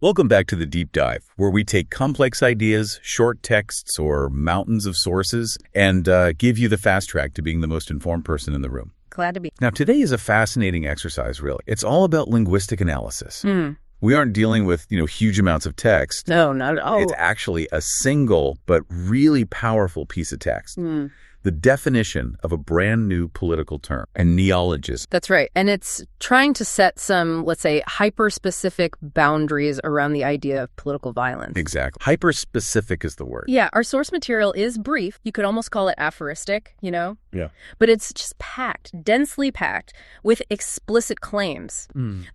Welcome back to The Deep Dive, where we take complex ideas, short texts, or mountains of sources, and give you the fast track to being the most informed person in the room. Glad to be. Now, today is a fascinating exercise, really. It's all about linguistic analysis. We aren't dealing with, huge amounts of text. No, not at all. It's actually a single but really powerful piece of text. The definition of a brand new political term, a neologism. That's right. And it's trying to set some, let's say, hyper-specific boundaries around the idea of political violence. Exactly. Hyper-specific is the word. Yeah, our source material is brief. You could almost call it aphoristic, Yeah. But it's just packed, densely packed with explicit claims.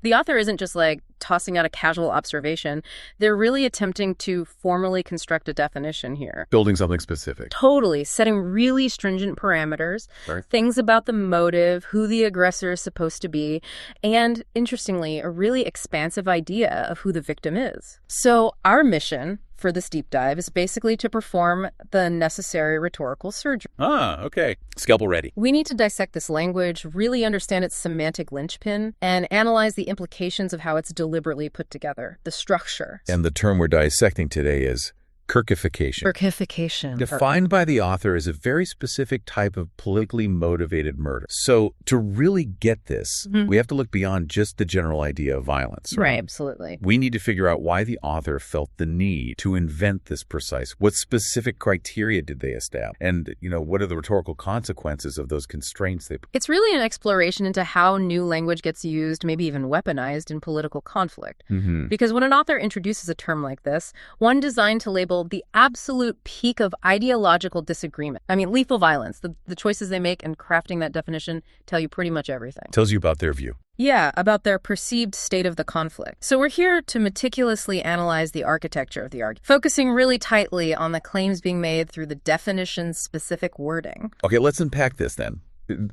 The author isn't just tossing out a casual observation. They're really attempting to formally construct a definition here. Building something specific. Totally. Setting really stringent parameters, things about the motive, who the aggressor is supposed to be, and, interestingly, a really expansive idea of who the victim is. So our mission for this deep dive is basically to perform the necessary rhetorical surgery. Okay. Scalpel ready. We need to dissect this language, really understand its semantic linchpin, and analyze the implications of how it's deliberately put together, the structure. And the term we're dissecting today is Kirkification. Kirkification. Defined by the author as a very specific type of politically motivated murder. So to really get this, we have to look beyond just the general idea of violence. Right, absolutely. We need to figure out why the author felt the need to invent this precise. What specific criteria did they establish? And, what are the rhetorical consequences of those constraints they put? It's really an exploration into how new language gets used, maybe even weaponized in political conflict. Because when an author introduces a term like this, one designed to label the absolute peak of ideological disagreement. I mean, lethal violence. The choices they make in crafting that definition tell you pretty much everything. Tells you about their view. Yeah, about their perceived state of the conflict. So we're here to meticulously analyze the architecture of the argument, focusing really tightly on the claims being made through the definition's specific wording. Okay, let's unpack this then.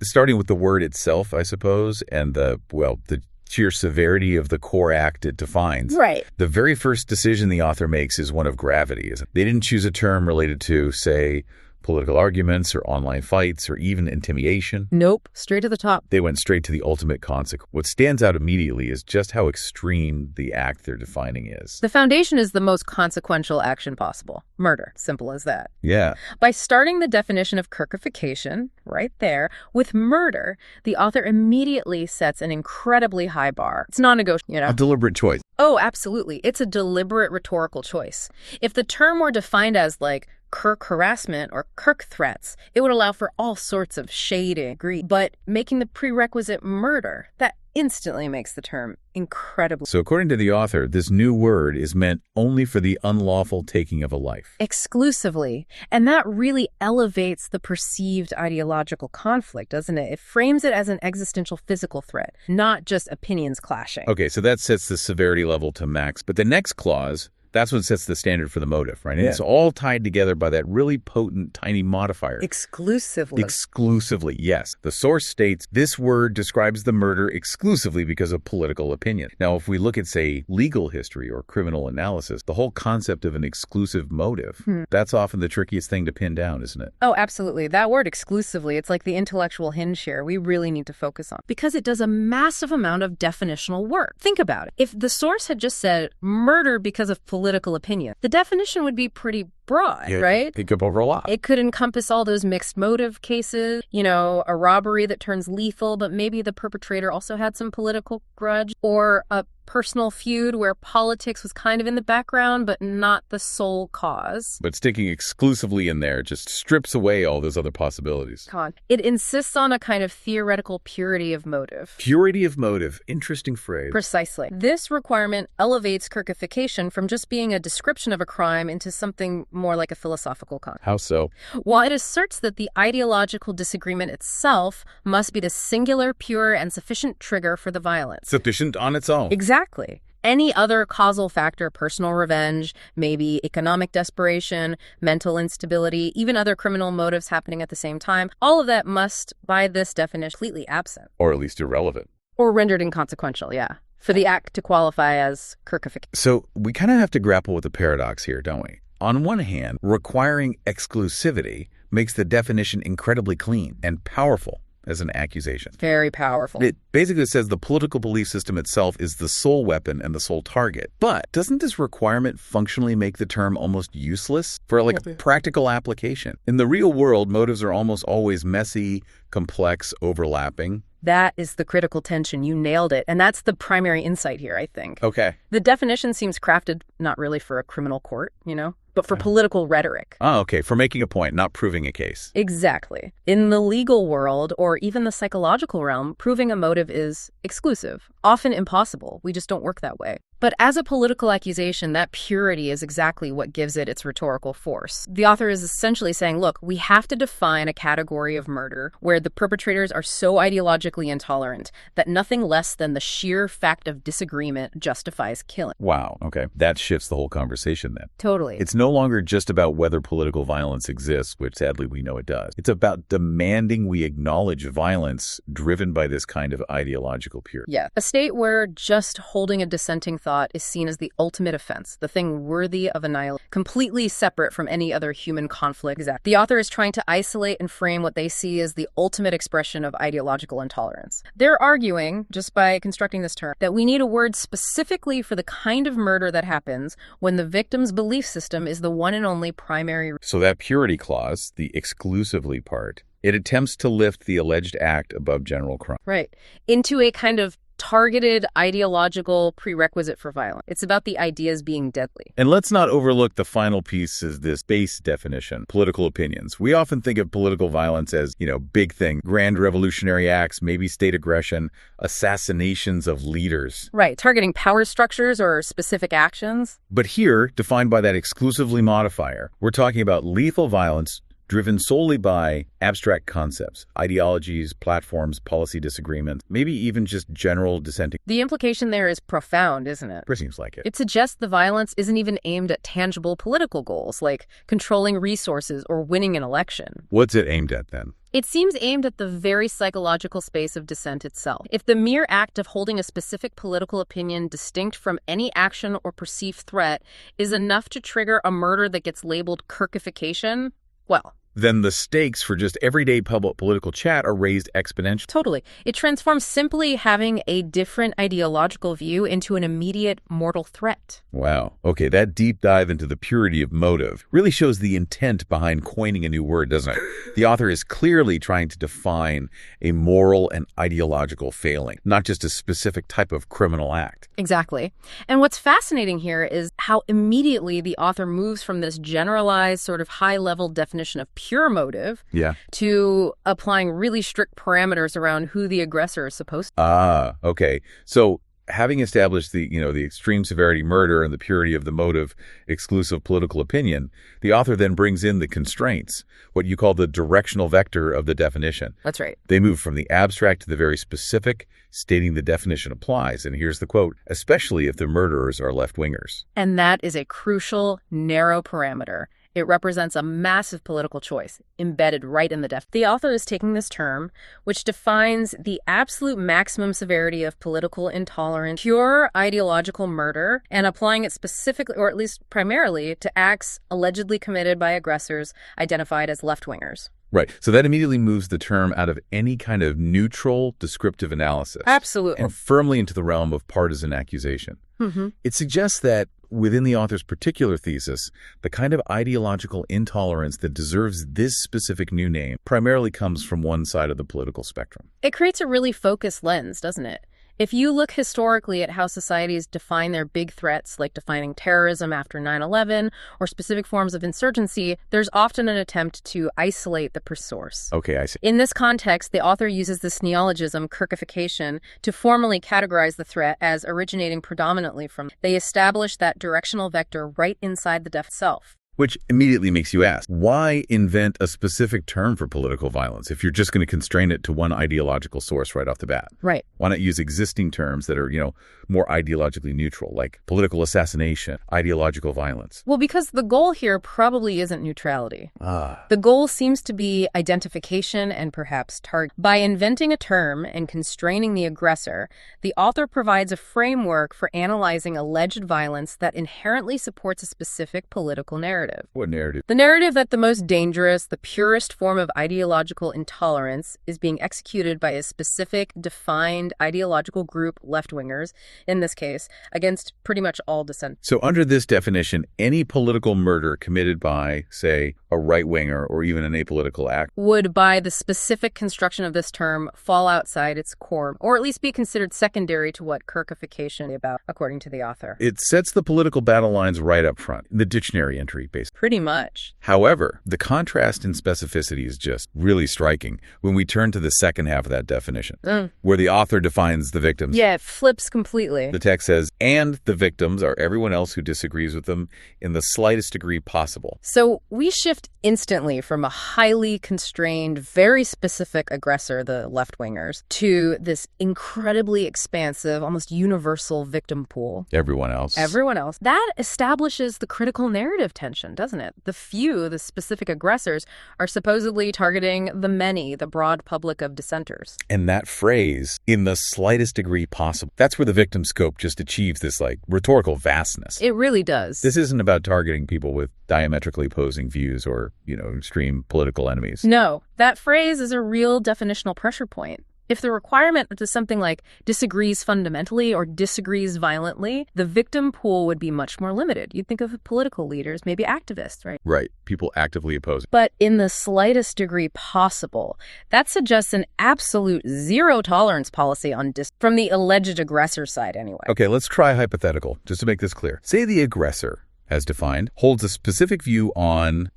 Starting with the word itself, I suppose, and the sheer severity of the core act it defines. Right. The very first decision the author makes is one of gravity, isn't it? They didn't choose a term related to, say, political arguments or online fights or even intimidation. Nope. Straight to the top. They went straight to the ultimate consequence. What stands out immediately is just how extreme the act they're defining is. The foundation is the most consequential action possible. Murder. Simple as that. Yeah. By starting the definition of Kirkification, right there, with murder, the author immediately sets an incredibly high bar. It's non-negotiable, A deliberate choice. Oh, absolutely. It's a deliberate rhetorical choice. If the term were defined as Kirk harassment or Kirk threats, it would allow for all sorts of shading, greed. But making the prerequisite murder, that instantly makes the term incredibly. So according to the author, this new word is meant only for the unlawful taking of a life. Exclusively. And that really elevates the perceived ideological conflict, doesn't it? It frames it as an existential physical threat, not just opinions clashing. Okay, so that sets the severity level to max. But the next clause, that's what sets the standard for the motive, right? And it's all tied together by that really potent, tiny modifier. Exclusively. Exclusively, yes. The source states this word describes the murder exclusively because of political opinion. Now, if we look at, say, legal history or criminal analysis, the whole concept of an exclusive motive, that's often the trickiest thing to pin down, isn't it? Oh, absolutely. That word exclusively, it's like the intellectual hinge here we really need to focus on because it does a massive amount of definitional work. Think about it. If the source had just said murder because of political opinion, the definition would be pretty broad, right? It could overlap. It could encompass all those mixed motive cases, a robbery that turns lethal, but maybe the perpetrator also had some political grudge, or a personal feud where politics was kind of in the background, but not the sole cause. But sticking exclusively in there just strips away all those other possibilities. It insists on a kind of theoretical purity of motive. Purity of motive. Interesting phrase. Precisely. This requirement elevates Kirkification from just being a description of a crime into something more like a philosophical concept. How so? While it asserts that the ideological disagreement itself must be the singular, pure, and sufficient trigger for the violence. Sufficient on its own. Exactly. Any other causal factor, personal revenge, maybe economic desperation, mental instability, even other criminal motives happening at the same time, all of that must, by this definition, completely absent. Or at least irrelevant. Or rendered inconsequential, for the act to qualify as Kirkification. So we kind of have to grapple with the paradox here, don't we? On one hand, requiring exclusivity makes the definition incredibly clean and powerful. as an accusation. Very powerful. It basically says the political belief system itself is the sole weapon and the sole target. But doesn't this requirement functionally make the term almost useless for practical application? In the real world, motives are almost always messy, complex, overlapping. That is the critical tension. You nailed it. And that's the primary insight here, I think. Okay. The definition seems crafted not really for a criminal court, but for political rhetoric. Oh, okay. For making a point, not proving a case. Exactly. In the legal world, or even the psychological realm, proving a motive is exclusive, often impossible. We just don't work that way. But as a political accusation, that purity is exactly what gives it its rhetorical force. The author is essentially saying, look, we have to define a category of murder where the perpetrators are so ideologically intolerant that nothing less than the sheer fact of disagreement justifies killing. Wow. Okay. That shifts the whole conversation then. Totally. It's no longer just about whether political violence exists, which sadly we know it does. It's about demanding we acknowledge violence driven by this kind of ideological purity. Yeah. A state where just holding a dissenting thought is seen as the ultimate offense, the thing worthy of annihilation, completely separate from any other human conflict. Exactly. The author is trying to isolate and frame what they see as the ultimate expression of ideological intolerance. They're arguing, just by constructing this term, that we need a word specifically for the kind of murder that happens when the victim's belief system is the one and only primary. So that purity clause, the exclusively part, it attempts to lift the alleged act above general crime. Right. Into a kind of targeted ideological prerequisite for violence. It's about the ideas being deadly. And let's not overlook the final piece is this base definition, political opinions. We often think of political violence as, big thing, grand revolutionary acts, maybe state aggression, assassinations of leaders. Right, targeting power structures or specific actions. But here, defined by that exclusively modifier, we're talking about lethal violence driven solely by abstract concepts, ideologies, platforms, policy disagreements, maybe even just general dissenting. The implication there is profound, isn't it? It seems like it. It suggests the violence isn't even aimed at tangible political goals, like controlling resources or winning an election. What's it aimed at then? It seems aimed at the very psychological space of dissent itself. If the mere act of holding a specific political opinion distinct from any action or perceived threat is enough to trigger a murder that gets labeled Kirkification, well, then the stakes for just everyday public political chat are raised exponentially. Totally. It transforms simply having a different ideological view into an immediate mortal threat. Wow. Okay, that deep dive into the purity of motive really shows the intent behind coining a new word, doesn't it? The author is clearly trying to define a moral and ideological failing, not just a specific type of criminal act. Exactly. And what's fascinating here is how immediately the author moves from this generalized sort of high-level definition of pure motive to applying really strict parameters around who the aggressor is supposed to be. Okay. So having established the extreme severity murder and the purity of the motive exclusive political opinion, the author then brings in the constraints, what you call the directional vector of the definition. That's right. They move from the abstract to the very specific, stating the definition applies. And here's the quote, especially if the murderers are left-wingers. And that is a crucial, narrow parameter. It represents a massive political choice embedded right in the def. The author is taking this term, which defines the absolute maximum severity of political intolerance, pure ideological murder, and applying it specifically, or at least primarily, to acts allegedly committed by aggressors identified as left-wingers. Right. So that immediately moves the term out of any kind of neutral descriptive analysis. Absolutely. And firmly into the realm of partisan accusation. Mm-hmm. It suggests that within the author's particular thesis, the kind of ideological intolerance that deserves this specific new name primarily comes from one side of the political spectrum. It creates a really focused lens, doesn't it? If you look historically at how societies define their big threats, like defining terrorism after 9/11 or specific forms of insurgency, there's often an attempt to isolate the source. Okay, I see. In this context, the author uses this neologism, Kirkification, to formally categorize the threat as originating predominantly from. They establish that directional vector right inside the def itself. Which immediately makes you ask, why invent a specific term for political violence if you're just going to constrain it to one ideological source right off the bat? Right. Why not use existing terms that are, more ideologically neutral, like political assassination, ideological violence? Well, because the goal here probably isn't neutrality. The goal seems to be identification and perhaps target. By inventing a term and constraining the aggressor, the author provides a framework for analyzing alleged violence that inherently supports a specific political narrative. narrative. What narrative? The narrative that the most dangerous, the purest form of ideological intolerance is being executed by a specific, defined ideological group, left-wingers, in this case, against pretty much all dissent. So under this definition, any political murder committed by, say, a right-winger or even an apolitical act would, by the specific construction of this term, fall outside its core, or at least be considered secondary to what Kirkification is about, according to the author. It sets the political battle lines right up front, the dictionary entry, basically. Pretty much. However, the contrast in specificity is just really striking when we turn to the second half of that definition, where the author defines the victims. Yeah, it flips completely. The text says, and the victims are everyone else who disagrees with them in the slightest degree possible. So we shift instantly from a highly constrained, very specific aggressor, the left-wingers, to this incredibly expansive, almost universal victim pool. Everyone else. Everyone else. That establishes the critical narrative tension, doesn't it? The few, the specific aggressors, are supposedly targeting the many, the broad public of dissenters. And that phrase, in the slightest degree possible, that's where the victim scope just achieves this, rhetorical vastness. It really does. This isn't about targeting people with diametrically opposing views or, extreme political enemies. No, that phrase is a real definitional pressure point. If the requirement is something like disagrees fundamentally or disagrees violently, the victim pool would be much more limited. You'd think of political leaders, maybe activists, right? Right. People actively opposing. But in the slightest degree possible, that suggests an absolute zero tolerance policy on from the alleged aggressor side anyway. Okay, let's try a hypothetical, just to make this clear. Say the aggressor, as defined, holds a specific view on,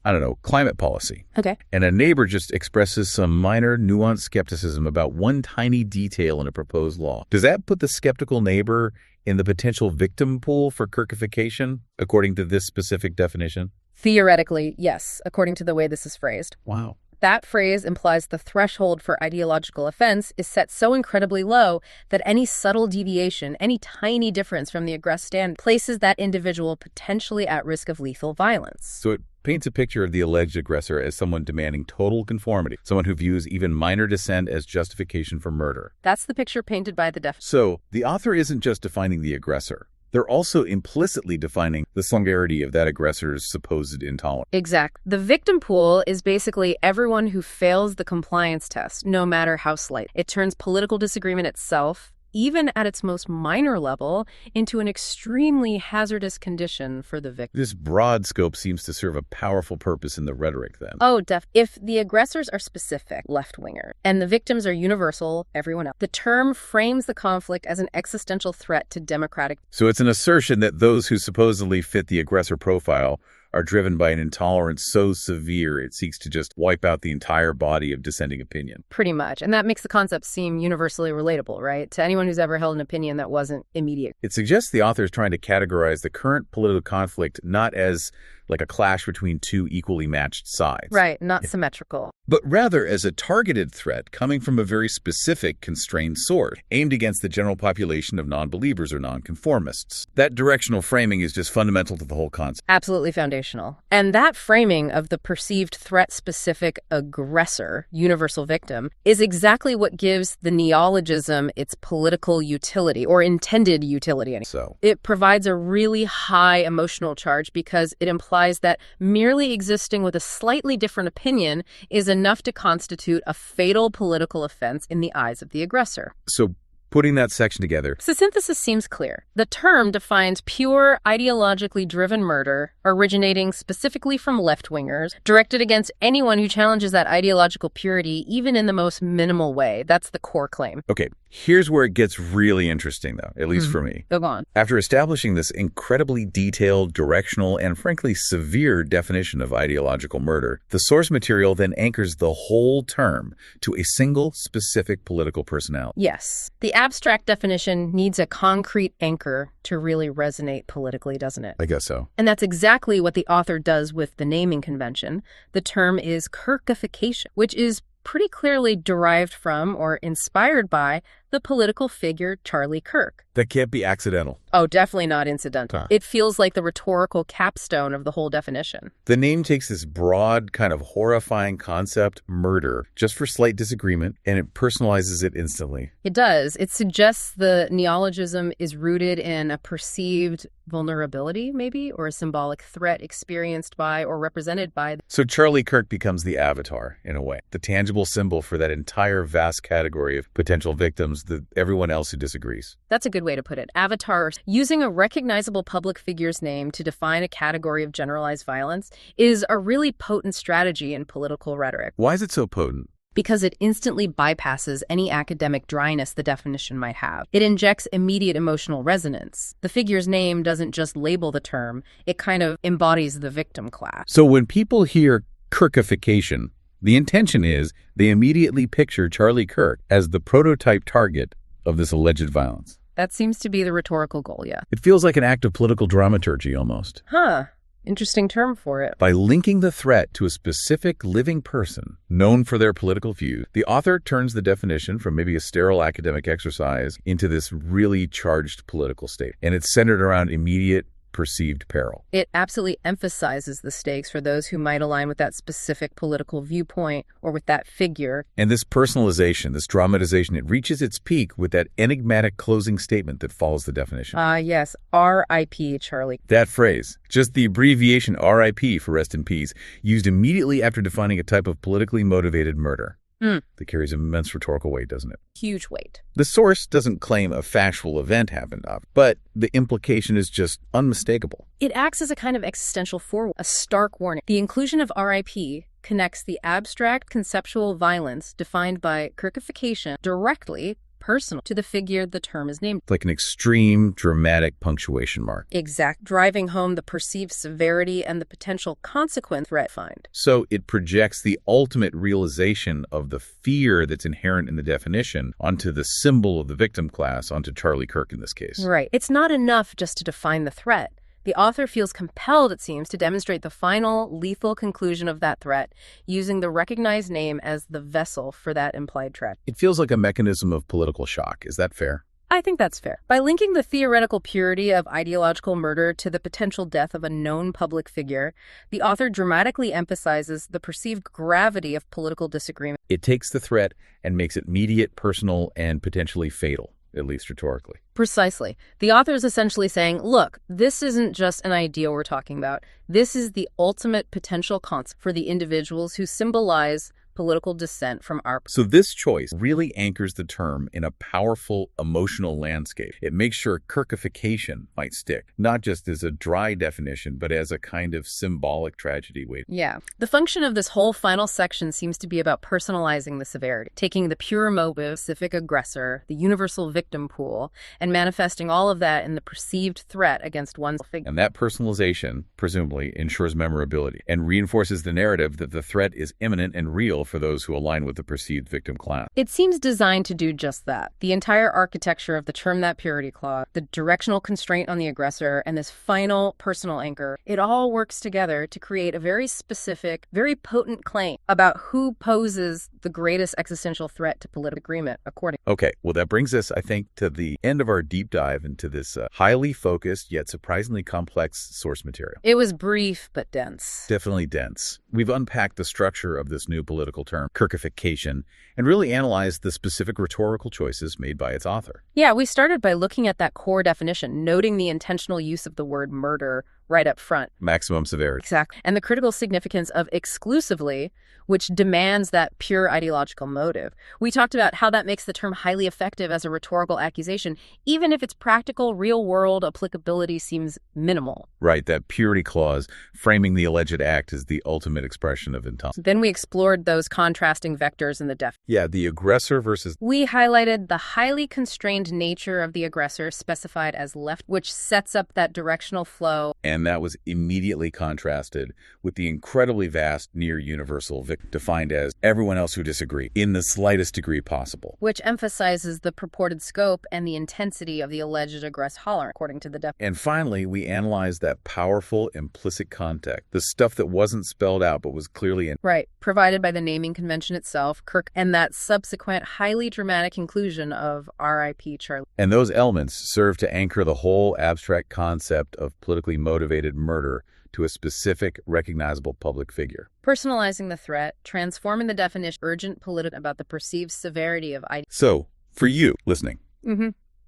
climate policy. Okay. And a neighbor just expresses some minor nuanced skepticism about one tiny detail in a proposed law. Does that put the skeptical neighbor in the potential victim pool for Kirkification, according to this specific definition? Theoretically, yes, according to the way this is phrased. Wow. That phrase implies the threshold for ideological offense is set so incredibly low that any subtle deviation, any tiny difference from the aggressed stand places that individual potentially at risk of lethal violence. So it paints a picture of the alleged aggressor as someone demanding total conformity, someone who views even minor dissent as justification for murder. That's the picture painted by the definition. So the author isn't just defining the aggressor. They're also implicitly defining the severity of that aggressor's supposed intolerance. Exactly. The victim pool is basically everyone who fails the compliance test, no matter how slight. It turns political disagreement itself, even at its most minor level, into an extremely hazardous condition for the victim. This broad scope seems to serve a powerful purpose in the rhetoric, then. Oh, if the aggressors are specific, left-winger, and the victims are universal, everyone else, the term frames the conflict as an existential threat to democratic. So it's an assertion that those who supposedly fit the aggressor profile are driven by an intolerance so severe it seeks to just wipe out the entire body of dissenting opinion. Pretty much. And that makes the concept seem universally relatable, right? To anyone who's ever held an opinion that wasn't immediate. It suggests the author is trying to categorize the current political conflict not as like a clash between two equally matched sides. Right, not symmetrical. But rather as a targeted threat coming from a very specific, constrained source, aimed against the general population of non-believers or non-conformists. That directional framing is just fundamental to the whole concept. Absolutely foundational. And that framing of the perceived threat-specific aggressor, universal victim, is exactly what gives the neologism its political utility, or intended utility. So it provides a really high emotional charge because it implies that merely existing with a slightly different opinion is enough to constitute a fatal political offense in the eyes of the aggressor. So putting that section together, the synthesis seems clear. The term defines pure, ideologically driven murder originating specifically from left-wingers, directed against anyone who challenges that ideological purity, even in the most minimal way. That's the core claim. Okay, here's where it gets really interesting, though, at least for me. Go on. After establishing this incredibly detailed, directional, and frankly severe definition of ideological murder, the source material then anchors the whole term to a single specific political personality. Yes. The abstract definition needs a concrete anchor to really resonate politically, doesn't it? I guess so. And that's exactly what the author does with the naming convention. The term is Kirkification, which is pretty clearly derived from or inspired by the political figure Charlie Kirk. That can't be accidental. Oh, definitely not incidental. Huh. It feels like the rhetorical capstone of the whole definition. The name takes this broad, kind of horrifying concept, murder, just for slight disagreement, and it personalizes it instantly. It does. It suggests the neologism is rooted in a perceived vulnerability, maybe, or a symbolic threat experienced by or represented by. So Charlie Kirk becomes the avatar, in a way, the tangible symbol for that entire vast category of potential victims, everyone else who disagrees. That's a good way to put it. Avatar, using a recognizable public figure's name to define a category of generalized violence, is a really potent strategy in political rhetoric. Why is it so potent? Because it instantly bypasses any academic dryness the definition might have. It injects immediate emotional resonance. The figure's name doesn't just label the term, it kind of embodies the victim class. So when people hear Kirkification, the intention is they immediately picture Charlie Kirk as the prototype target of this alleged violence. That seems to be the rhetorical goal, yeah. It feels like an act of political dramaturgy almost. Huh. Interesting term for it. By linking the threat to a specific living person known for their political views, the author turns the definition from maybe a sterile academic exercise into this really charged political state. And it's centered around immediate perceived peril. It absolutely emphasizes the stakes for those who might align with that specific political viewpoint or with that figure. And this personalization, this dramatization, it reaches its peak with that enigmatic closing statement that follows the definition. Yes, R.I.P. Charlie. That phrase, just the abbreviation R.I.P. for rest in peace, used immediately after defining a type of politically motivated murder. That carries immense rhetorical weight, doesn't it? Huge weight. The source doesn't claim a factual event happened, but the implication is just unmistakable. It acts as a kind of existential forewarning, a stark warning. The inclusion of RIP connects the abstract conceptual violence defined by Kirkification directly, personal, to the figure the term is named. Like an extreme, dramatic punctuation mark. Exact, driving home the perceived severity and the potential consequent threat find. So it projects the ultimate realization of the fear that's inherent in the definition onto the symbol of the victim class, onto Charlie Kirk in this case. Right. It's not enough just to define the threat. The author feels compelled, it seems, to demonstrate the final lethal conclusion of that threat, using the recognized name as the vessel for that implied threat. It feels like a mechanism of political shock. Is that fair? I think that's fair. By linking the theoretical purity of ideological murder to the potential death of a known public figure, the author dramatically emphasizes the perceived gravity of political disagreement. It takes the threat and makes it immediate, personal, and potentially fatal, at least rhetorically. Precisely. The author is essentially saying, look, this isn't just an idea we're talking about. This is the ultimate potential consequence for the individuals who symbolize political dissent from our... So this choice really anchors the term in a powerful emotional landscape. It makes sure Kirkification might stick, not just as a dry definition, but as a kind of symbolic tragedy. Yeah. The function of this whole final section seems to be about personalizing the severity, taking the pure motive, specific aggressor, the universal victim pool, and manifesting all of that in the perceived threat against one's figure. And that personalization, presumably, ensures memorability and reinforces the narrative that the threat is imminent and real for those who align with the perceived victim class. It seems designed to do just that. The entire architecture of the term that purity clause, the directional constraint on the aggressor, and this final personal anchor, it all works together to create a very specific, very potent claim about who poses the greatest existential threat to political agreement, according. Okay, well, that brings us, I think, to the end of our deep dive into this highly focused yet surprisingly complex source material. It was brief but dense. Definitely dense. We've unpacked the structure of this new political term, Kirkification, and really analyzed the specific rhetorical choices made by its author. Yeah, we started by looking at that core definition, noting the intentional use of the word murder right up front. Maximum severity. Exactly. And the critical significance of exclusively, which demands that pure ideological motive. We talked about how that makes the term highly effective as a rhetorical accusation, even if its practical, real-world applicability seems minimal. Right, that purity clause framing the alleged act as the ultimate expression of intent. Then we explored those contrasting vectors in the definition. Yeah, the aggressor versus... We highlighted the highly constrained nature of the aggressor specified as left, which sets up that directional flow. And And that was immediately contrasted with the incredibly vast near-universal defined as everyone else who disagree in the slightest degree possible. Which emphasizes the purported scope and the intensity of the alleged aggressor holler, according to the definition. And finally, we analyzed that powerful implicit context, the stuff that wasn't spelled out but was clearly Right, provided by the naming convention itself, Kirk, and that subsequent highly dramatic inclusion of R.I.P. Charlie. And those elements serve to anchor the whole abstract concept of politically motivated murder to a specific, recognizable public figure. Personalizing the threat, transforming the definition urgent political about the perceived severity of So, for you listening,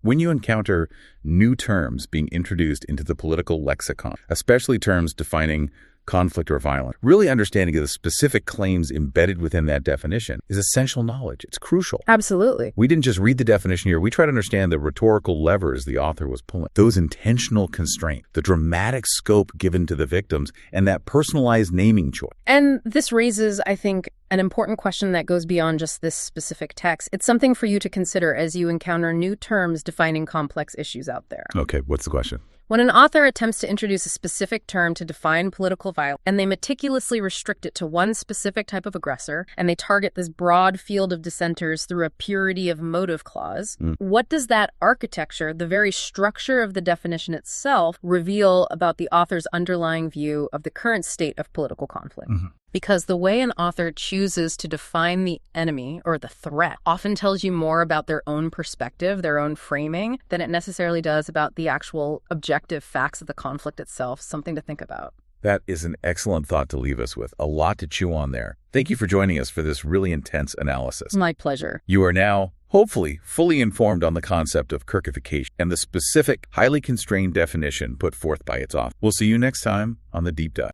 when you encounter new terms being introduced into the political lexicon, especially terms defining conflict or violence, really understanding the specific claims embedded within that definition is essential knowledge. It's crucial. Absolutely. We didn't just read the definition here. We try to understand the rhetorical levers the author was pulling, those intentional constraints, the dramatic scope given to the victims, and that personalized naming choice. And this raises, I think, an important question that goes beyond just this specific text. It's something for you to consider as you encounter new terms defining complex issues out there. Okay, what's the question? When an author attempts to introduce a specific term to define political violence, and they meticulously restrict it to one specific type of aggressor, and they target this broad field of dissenters through a purity of motive clause, what does that architecture, the very structure of the definition itself, reveal about the author's underlying view of the current state of political conflict? Because the way an author chooses to define the enemy or the threat often tells you more about their own perspective, their own framing, than it necessarily does about the actual objective facts of the conflict itself. Something to think about. That is an excellent thought to leave us with. A lot to chew on there. Thank you for joining us for this really intense analysis. My pleasure. You are now, hopefully, fully informed on the concept of Kirkification and the specific, highly constrained definition put forth by its author. We'll see you next time on The Deep Dive.